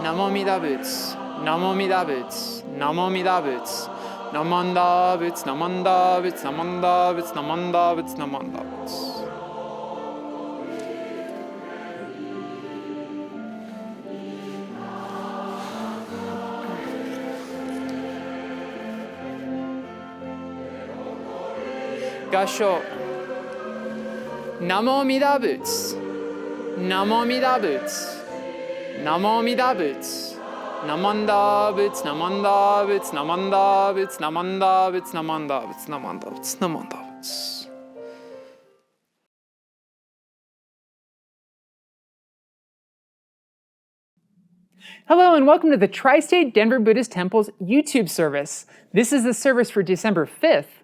Namo Amida Buddha, Namo Amida Buddha, Namo Amida Buddha, Namanda Buddha, Namanda Buddha, Namanda Buddha, Namanda Buddha, Namanda Buddha. Gasho. Namo Amida Buddha, Namo Amida Buddha, Namo Amida Buddha, Namanda Buddha, Namanda Buddha, Namanda Buddha, Namanda Buddha, Namanda Buddha, Namanda Buddha, Namanda Buddha. Hello and welcome to the Tri-State Denver Buddhist Temple's YouTube service. This is the service for December 5th,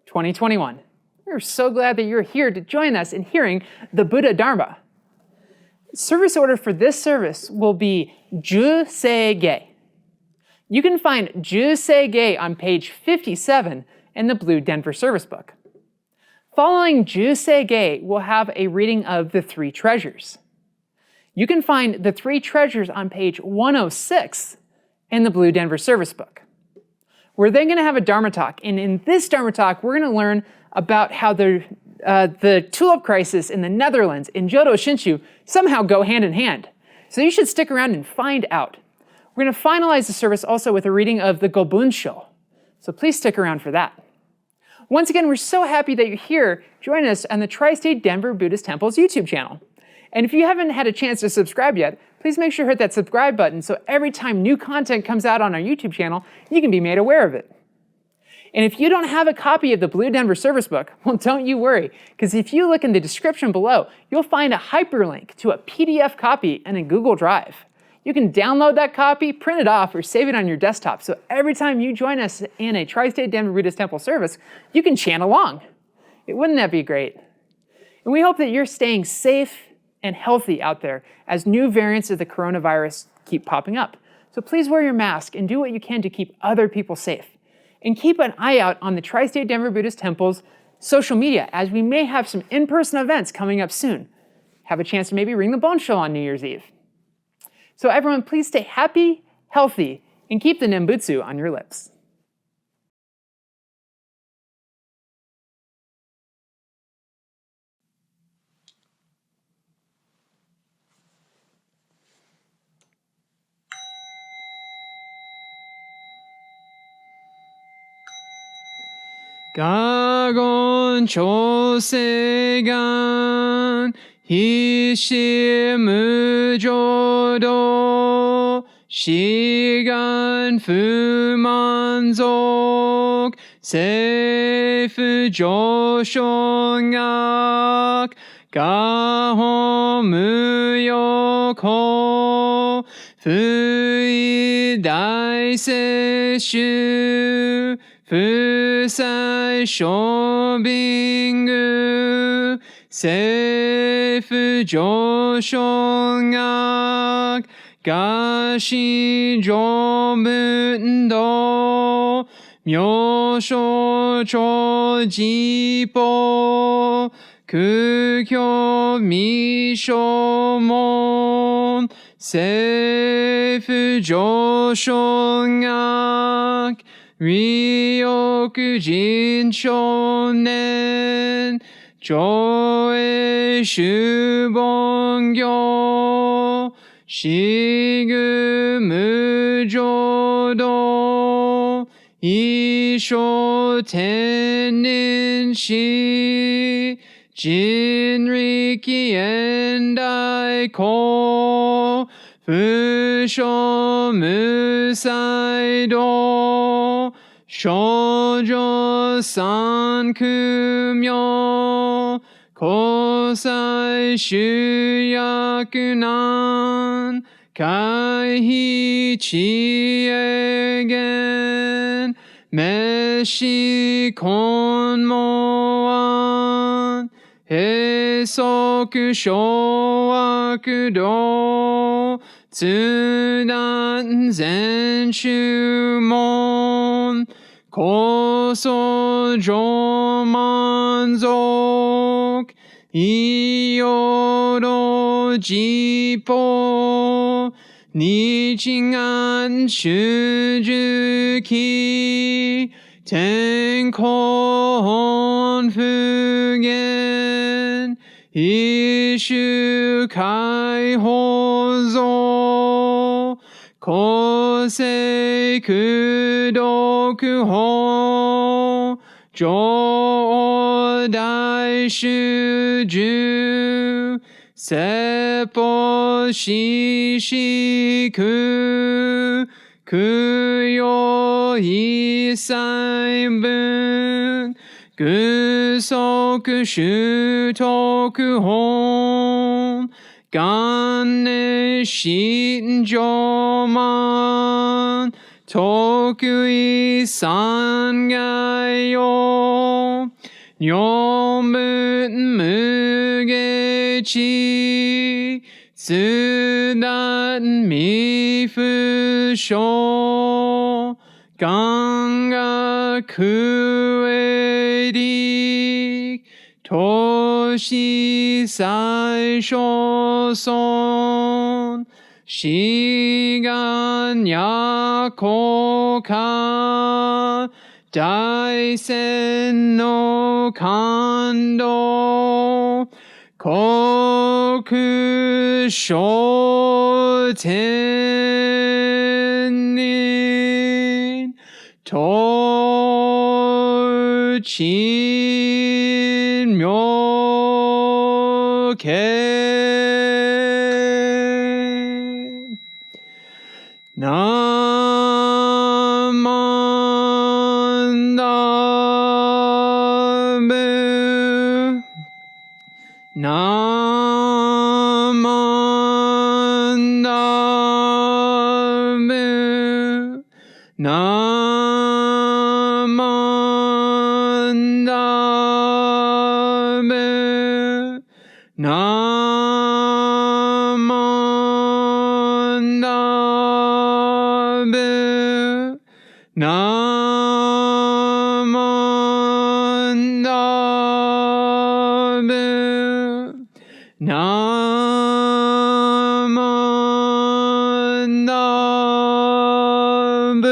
2021. We're so glad that you're here to join us in hearing the Buddha Dharma. Service order for this service will be Juseige. You can find Juseige on page 57 in the Blue Denver Service Book. Following Juseige, we'll have a reading of the Three Treasures. You can find the Three Treasures on page 106 in the Blue Denver Service Book. We're then going to have a Dharma talk, and in this Dharma talk, we're going to learn about how the tulip crisis in the Netherlands in Jodo Shinshu somehow go hand in hand. So you should stick around and find out. We're going to finalize the service also with a reading of the Gobunsho. So please stick around for that. Once again, we're so happy that you're here joining us on the Tri-State Denver Buddhist Temple's YouTube channel. And if you haven't had a chance to subscribe yet, please make sure to hit that subscribe button so every time new content comes out on our YouTube channel, you can be made aware of it. And if you don't have a copy of the Blue Denver Service Book, well, don't you worry, because if you look in the description below, you'll find a hyperlink to a PDF copy in a Google Drive. You can download that copy, print it off, or save it on your desktop, so every time you join us in a Tri-State Denver Buddhist Temple service, you can chant along. Wouldn't that be great? And we hope that you're staying safe and healthy out there as new variants of the coronavirus keep popping up. So please wear your mask and do what you can to keep other people safe. And keep an eye out on the Tri-State Denver Buddhist Temple's social media, as we may have some in-person events coming up soon. Have a chance to maybe ring the Buddhist on New Year's Eve. So everyone, please stay happy, healthy, and keep the Nembutsu on your lips. Gobunsho segan hishimu jodo shigan fumanzok seifu joshongak gaho muyoko fui daiseshu Fusai shobingu, seifu joshongak, gashi jobundo, myosho chojipo, kukyo mishomon, seifu joshongak, Ryoku Jin Shonen Joe Shubongyo Shigu Mujodo Isho Tenin Shi Jinriki Endai Ko Fusho Musaido Shoujo san kumyo kosai shuyakunan kaihi chiegen meshi konmoan hesoku showakudo tsudan zenshumon Koso jomanzok Iodo jipo 日願修寿期天根普賢一種解放像公正功徳法上大修寿説法四子空供養一切分具足修徳本元年心上満徳意三害用四分無下知自断未不詳願学営力投資最小損志願や国家大戦の感動国書天人統鎮妙見ナマンダブナマンダブナマンダブナマンダブナマンダブナマンダブ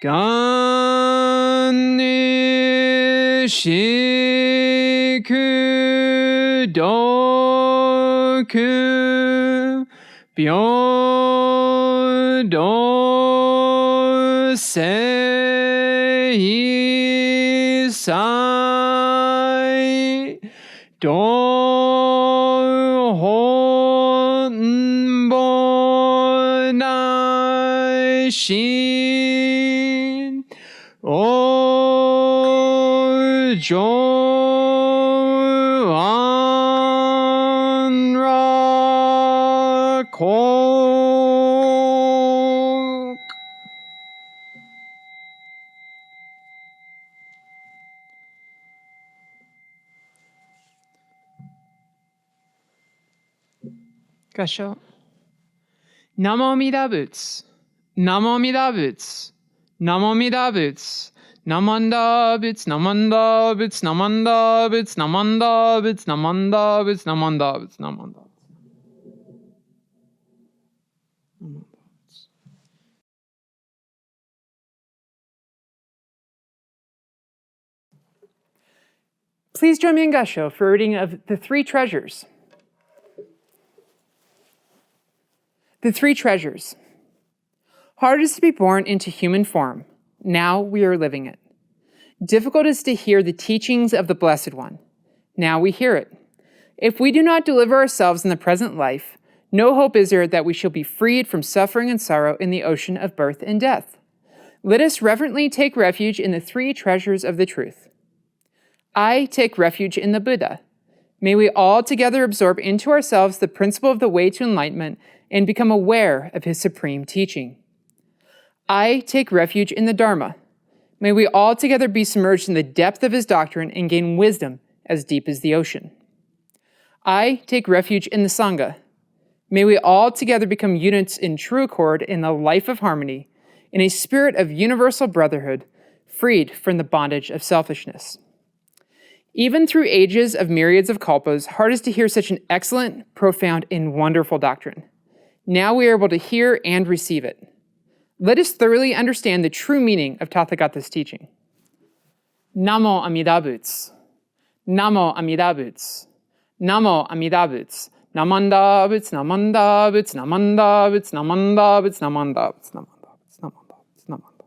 願にしくどく平等性際道本母内心往生安楽国合唱。ナモミダ仏、ナモミダ仏、ナモミダ仏、ナマンダ仏、ナマンダ仏、ナマンダ仏、ナマンダ仏、ナマンダ仏、ナマンダ仏、ナマンダ仏。Please join me in Gasho for a reading of The Three Treasures. The Three Treasures. Hard is to be born into human form. Now we are living it. Difficult is to hear the teachings of the Blessed One. Now we hear it. If we do not deliver ourselves in the present life, no hope is there that we shall be freed from suffering and sorrow in the ocean of birth and death. Let us reverently take refuge in the three treasures of the truth. I take refuge in the Buddha. May we all together absorb into ourselves the principle of the way to enlightenment and become aware of his supreme teaching. I take refuge in the Dharma. May we all together be submerged in the depth of his doctrine and gain wisdom as deep as the ocean. I take refuge in the Sangha. May we all together become units in true accord in the life of harmony, in a spirit of universal brotherhood, freed from the bondage of selfishness. Even through ages of myriads of kalpas, hard is to hear such an excellent, profound, and wonderful doctrine. Now we are able to hear and receive it. Let us thoroughly understand the true meaning of Tathagata's teaching. Namo Amida Butsu. Namo Amida Butsu. Namo Amida Butsu. Namanda Butsu, Namanda Butsu, Namanda Butsu, Namanda Butsu, Namanda Butsu, Namanda Butsu, Namanda Butsu, Namanda Butsu.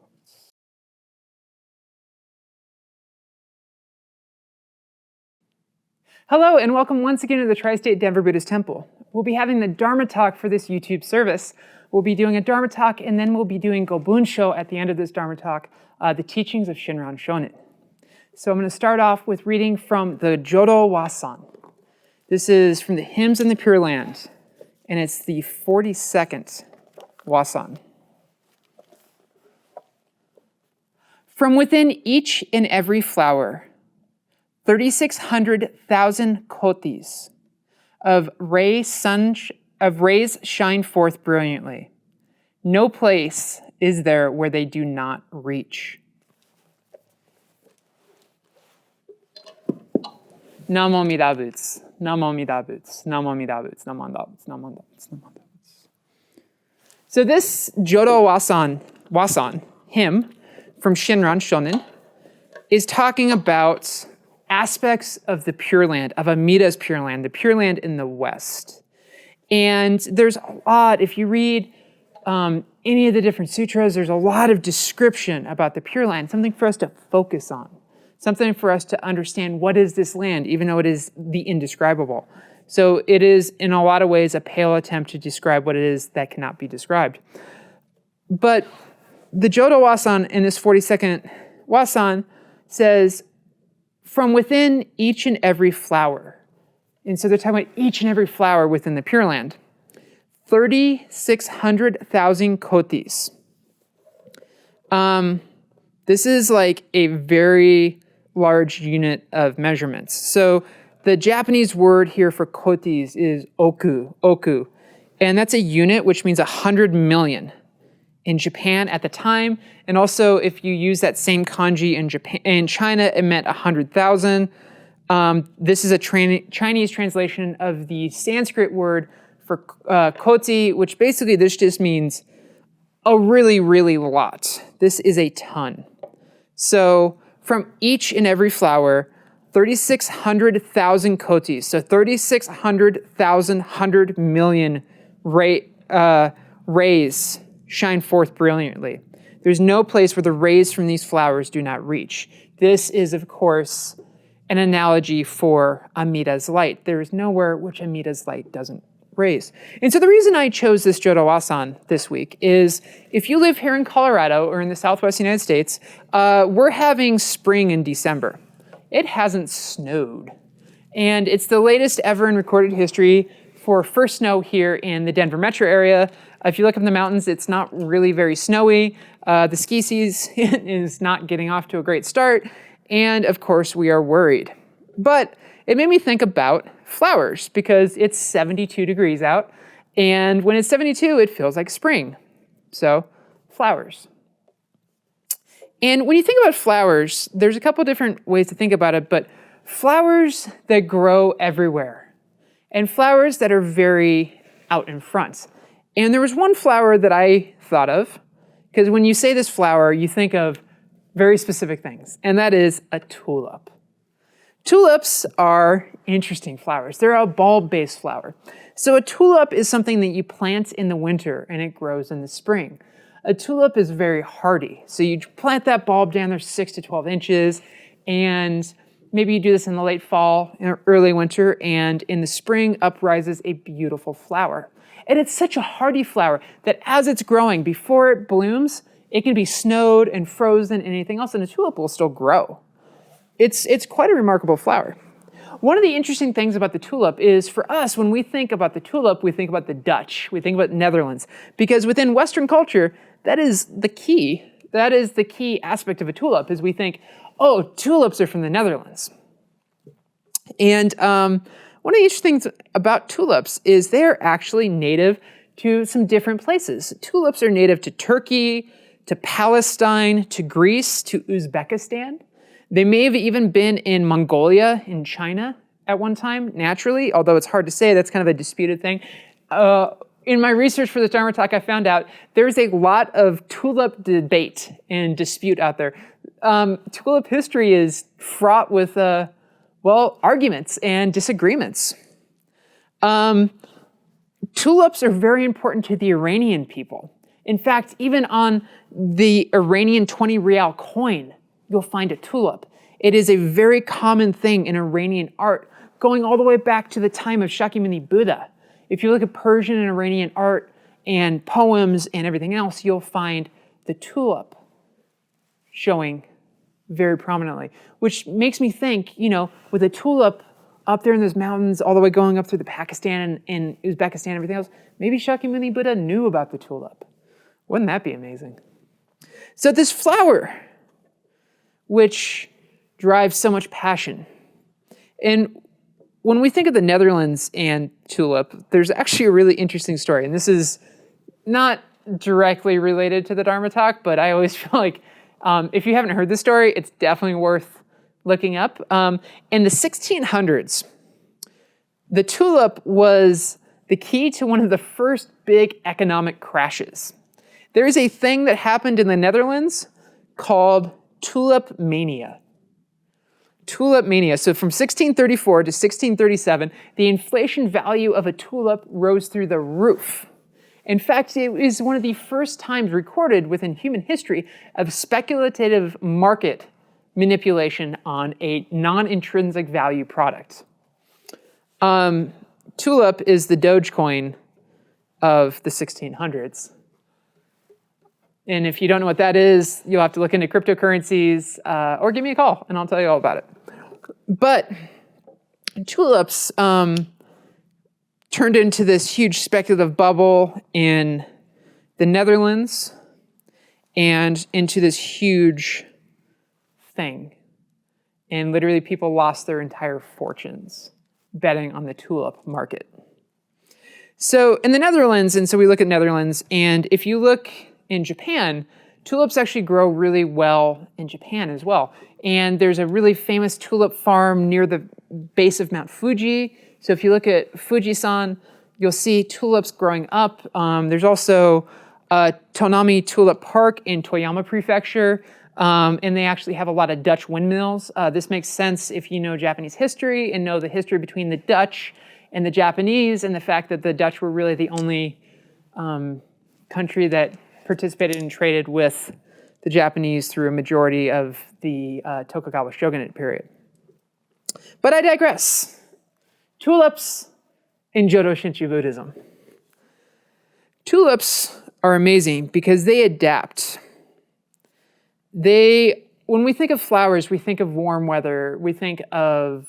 Hello, and welcome once again to the Tri-State Denver Buddhist Temple. We'll be having the Dharma talk for this YouTube service. We'll be doing a Dharma talk, and then we'll be doing Gobunsho at the end of this Dharma talk, the teachings of Shinran Shonin. So I'm going to start off with reading from the Jodo Wasan. This is from the Hymns in the Pure Land, and it's the 42nd Wasan. From within each and every flower, 3,600,000 kotis of rays shine forth brilliantly. No place is there where they do not reach. Namo Amida Butsu. Namo Amida Butsu. Namo Amida Butsu. Namanda Butsu. Namanda Butsu. Namanda Butsu. So this Jodo Wasan hymn from Shinran Shonin is talking about aspects of the Pure Land, of Amida's Pure Land, the Pure Land in the West. And there's a lot, if you read any of the different sutras, there's a lot of description about the Pure Land, something for us to focus on, something for us to understand what is this land, even though it is the indescribable. So it is, in a lot of ways, a pale attempt to describe what it is that cannot be described. But the Jodo Wasan in this 42nd Wasan says, from within each and every flower. And so they're talking about each and every flower within the Pure Land. 3,600,000 kotis. This is like a very large unit of measurements. So the Japanese word here for kotis is oku. And that's a unit, which means 100 million in Japan at the time. And also, if you use that same kanji in China, it meant 100,000. This is a Chinese translation of the Sanskrit word for koti, which basically this just means a really, really lot. This is a ton. So from each and every flower, 3,600,000 kotis, so 3,600,000, 100 million rays shine forth brilliantly. There's no place where the rays from these flowers do not reach. This is, of course, an analogy for Amida's light. There is nowhere which Amida's light doesn't raise. And so the reason I chose this Jodo Wasan this week is if you live here in Colorado or in the Southwest United States, we're having spring in December. It hasn't snowed. And it's the latest ever in recorded history for first snow here in the Denver metro area. If you look up in the mountains, it's not really very snowy. The ski season is not getting off to a great start. And of course, we are worried. But it made me think about flowers because it's 72 degrees out. And when it's 72, it feels like spring. So flowers. And when you think about flowers, there's a couple different ways to think about it, but flowers that grow everywhere and flowers that are very out in front. And there was one flower that I thought of, because when you say this flower, you think of very specific things, and that is a tulip. Tulips are interesting flowers. They're a bulb-based flower. So a tulip is something that you plant in the winter and it grows in the spring. A tulip is very hardy. So you plant that bulb down there 6 to 12 inches, and maybe you do this in the late fall or early winter, and in the spring uprises a beautiful flower. And it's such a hardy flower that as it's growing, before it blooms, it can be snowed and frozen and anything else, and a tulip will still grow. It's quite a remarkable flower. One of the interesting things about the tulip is, for us, when we think about the tulip, we think about the Dutch, we think about Netherlands, because within Western culture, that is the key. That is the key aspect of a tulip, is we think, oh, tulips are from the Netherlands. And one of the interesting things about tulips is they're actually native to some different places. Tulips are native to Turkey, to Palestine, to Greece, to Uzbekistan. They may have even been in Mongolia, in China at one time, naturally, although it's hard to say. That's kind of a disputed thing. In my research for the Dharma talk, I found out there's a lot of tulip debate and dispute out there. Tulip history is fraught with, arguments and disagreements. Tulips are very important to the Iranian people. In fact, even on the Iranian 20 rial coin, you'll find a tulip. It is a very common thing in Iranian art, going all the way back to the time of Shakyamuni Buddha. If you look at Persian and Iranian art and poems and everything else, you'll find the tulip showing very prominently, which makes me think, with a tulip up there in those mountains, all the way going up through the Pakistan and Uzbekistan and everything else, maybe Shakyamuni Buddha knew about the tulip. Wouldn't that be amazing? So this flower, which drives so much passion. And when we think of the Netherlands and tulip, there's actually a really interesting story. And this is not directly related to the Dharma talk, but I always feel like if you haven't heard this story, it's definitely worth looking up. In the 1600s, the tulip was the key to one of the first big economic crashes. There is a thing that happened in the Netherlands called tulip mania. Tulip mania. So from 1634 to 1637, the inflation value of a tulip rose through the roof. In fact, it is one of the first times recorded within human history of speculative market manipulation on a non-intrinsic value product. Tulip is the Dogecoin of the 1600s. And if you don't know what that is, you'll have to look into cryptocurrencies or give me a call and I'll tell you all about it. But tulips turned into this huge speculative bubble in the Netherlands and into this huge thing. And literally people lost their entire fortunes betting on the tulip market. So in the Netherlands, and so we look at Netherlands, and if you look in Japan, tulips actually grow really well in Japan as well. And there's a really famous tulip farm near the base of Mount Fuji. So if you look at Fujisan, you'll see tulips growing up. There's also Tonami Tulip Park in Toyama Prefecture. And they actually have a lot of Dutch windmills. This makes sense if you know Japanese history and know the history between the Dutch and the Japanese, and the fact that the Dutch were really the only country that participated and traded with the Japanese through a majority of the Tokugawa shogunate period. But I digress. Tulips in Jodo Shinshu Buddhism. Tulips are amazing because they adapt. When we think of flowers, we think of warm weather. We think of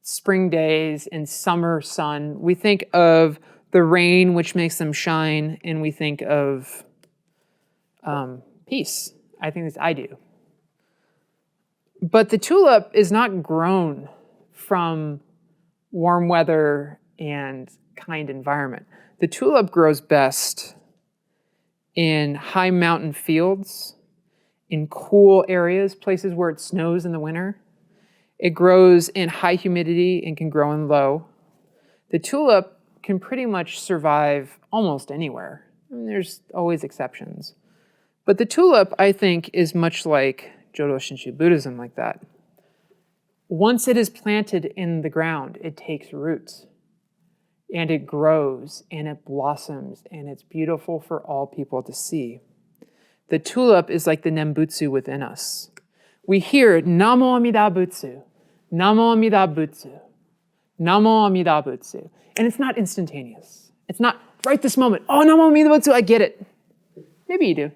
spring days and summer sun. We think of the rain, which makes them shine, and we think of peace. I think I do. But the tulip is not grown from warm weather and kind environment. The tulip grows best in high mountain fields, in cool areas, places where it snows in the winter. It grows in high humidity and can grow in low. The tulip can pretty much survive almost anywhere. I mean, there's always exceptions. But the tulip, I think, is much like Jodo Shinshu Buddhism like that. Once it is planted in the ground, it takes roots. And it grows, and it blossoms, and it's beautiful for all people to see. The tulip is like the Nembutsu within us. We hear Namo Amida Butsu, Namo Amida Butsu, Namo Amida Butsu. And it's not instantaneous. It's not right this moment. Oh, Namo Amida Butsu, I get it. Maybe you do.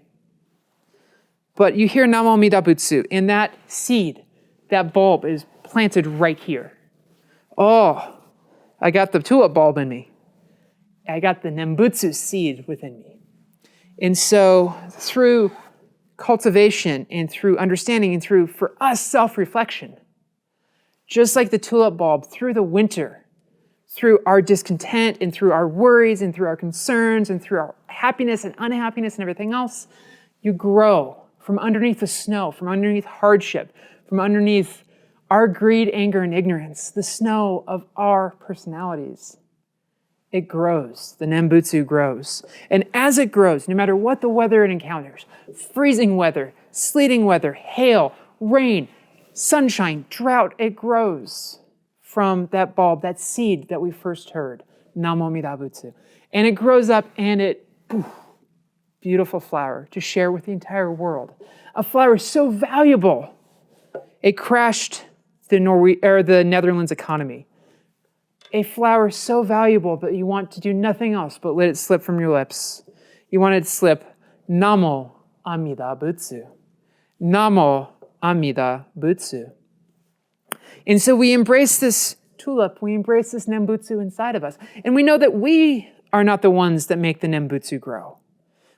But you hear Namo Amida Butsu, and that seed, that bulb is planted right here. Oh, I got the tulip bulb in me. I got the Nembutsu seed within me. And so through cultivation and through understanding and through, for us, self-reflection, just like the tulip bulb, through the winter, through our discontent and through our worries and through our concerns and through our happiness and unhappiness and everything else, you grow from underneath the snow, from underneath hardship, from underneath our greed, anger, and ignorance, the snow of our personalities, it grows. The Nembutsu grows. And as it grows, no matter what the weather it encounters, freezing weather, sleeting weather, hail, rain, sunshine, drought, it grows from that bulb, that seed that we first heard, Namo Amida Butsu. And it grows up and beautiful flower to share with the entire world. A flower so valuable, it crashed the Netherlands economy. A flower so valuable that you want to do nothing else but let it slip from your lips. You want it to slip, Namo Amida Butsu. Namo Amida Butsu. And so we embrace this tulip, we embrace this Nembutsu inside of us. And we know that we are not the ones that make the Nembutsu grow,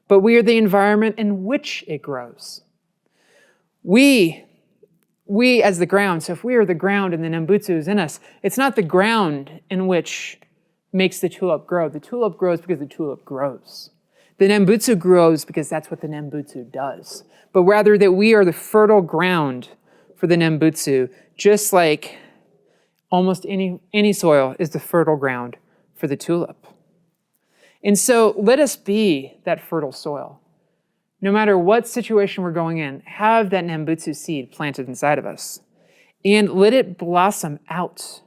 but we are the environment in which it grows. We as the ground, so if we are the ground and the Nembutsu is in us, it's not the ground in which makes the tulip grow. The tulip grows because the tulip grows. The Nembutsu grows because that's what the Nembutsu does. But rather that we are the fertile ground for the Nembutsu, just like almost any soil is the fertile ground for the tulip. And so let us be that fertile soil. No matter what situation we're going in, have that Nembutsu seed planted inside of us. And let it blossom out.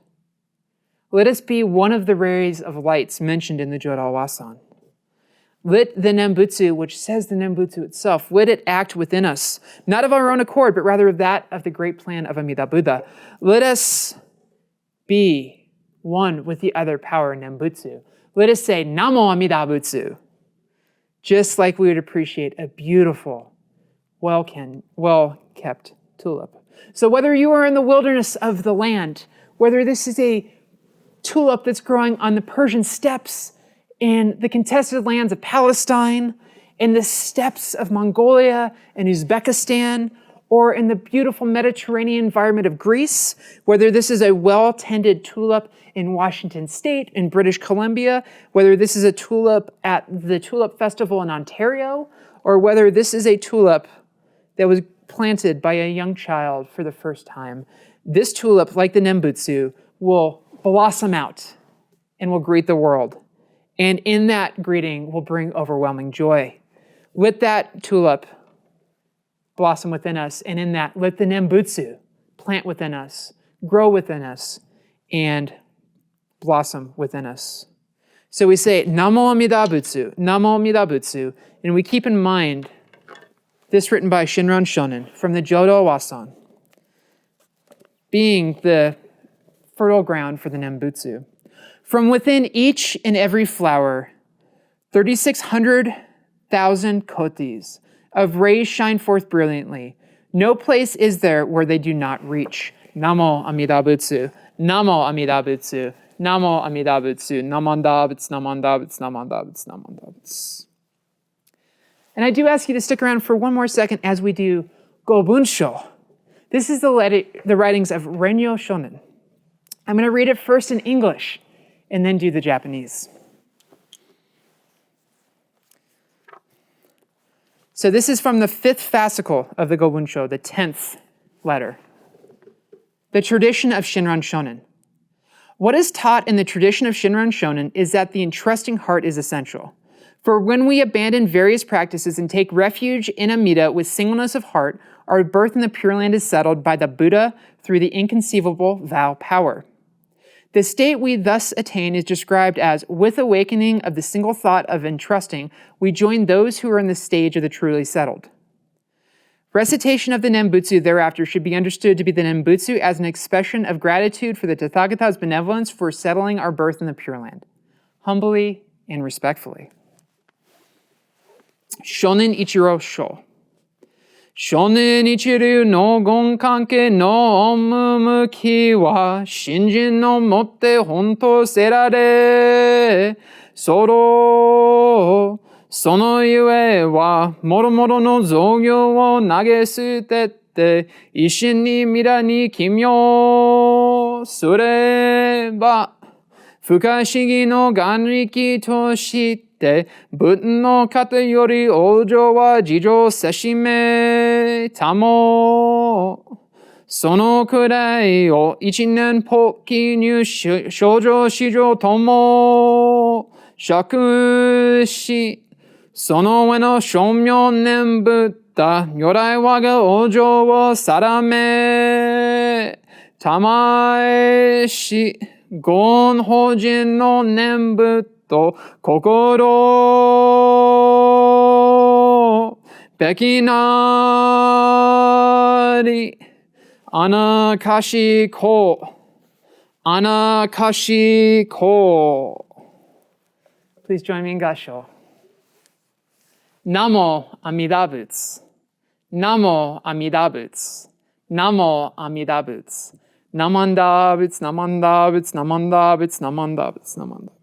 Let us be one of the rays of lights mentioned in the Jodo Wasan. Let the Nembutsu, which says the Nembutsu itself, let it act within us, not of our own accord, but rather that of the great plan of Amida Buddha. Let us be one with the other power, Nembutsu. Let us say, Namo Amida Butsu, just like we would appreciate a beautiful, well-kept tulip. So whether you are in the wilderness of the land, whether this is a tulip that's growing on the Persian steppes, in the contested lands of Palestine, in the steppes of Mongolia and Uzbekistan, or in the beautiful Mediterranean environment of Greece, whether this is a well-tended tulip in Washington State, in British Columbia, whether this is a tulip at the Tulip Festival in Ontario, or whether this is a tulip that was planted by a young child for the first time, this tulip, like the Nembutsu, will blossom out and will greet the world. And in that greeting will bring overwhelming joy. Let that tulip blossom within us, and in that, let the Nembutsu plant within us, grow within us, and blossom within us. So we say, Namo Amida Butsu, Namo Amida Butsu, and we keep in mind this written by Shinran Shonin from the Jodo Wasan, being the fertile ground for the Nembutsu. From within each and every flower, 3,600,000 kotis of rays shine forth brilliantly. No place is there where they do not reach. Namo Amida Butsu, Namo Amida Butsu, Namo Amida Butsu, Namandabits, Namandabits, Namandabits, Namandabits. And I do ask you to stick around for one more second as we do Gobunsho. This is the writings of Renyo Shonin. I'm going to read it first in English and then do the Japanese. So this is from the 5th fascicle of the Gobunsho, the 10th letter. The tradition of Shinran Shonin. What is taught in the tradition of Shinran Shonin is that the entrusting heart is essential. For when we abandon various practices and take refuge in Amida with singleness of heart, our birth in the Pure Land is settled by the Buddha through the inconceivable vow power. The state we thus attain is described as, with awakening of the single thought of entrusting, we join those who are in the stage of the truly settled. Recitation of the Nembutsu thereafter should be understood to be the Nembutsu as an expression of gratitude for the Tathagata's benevolence for settling our birth in the Pure Land, humbly and respectfully. Shonin Ichiro Sho. Shonin Ichiryu no gon kanke no omumuki wa shinjin no motte honto serare soro sono yue wa moromoro no zogyo wo nagesutette ishin ni mira ni kimyo sureba fukashigi no ganriki to shite Buddha no kata yori ojo wa jijo seshime いたも。そのくらいを一年ぽっきに少女史上とも釈し、その上の称名念仏た如来我が往生を定め、たまえし、言法人の念仏と心、べきなり、あなかしこ、あなかしこ。Please join me in Gasho. Namo Amida Buddha. Namo Amida Buddha. Namo Amida Buddha. Namanda Buddha, Namanda Buddha, Namanda Buddha, Namanda Buddha, Namanda Buddha.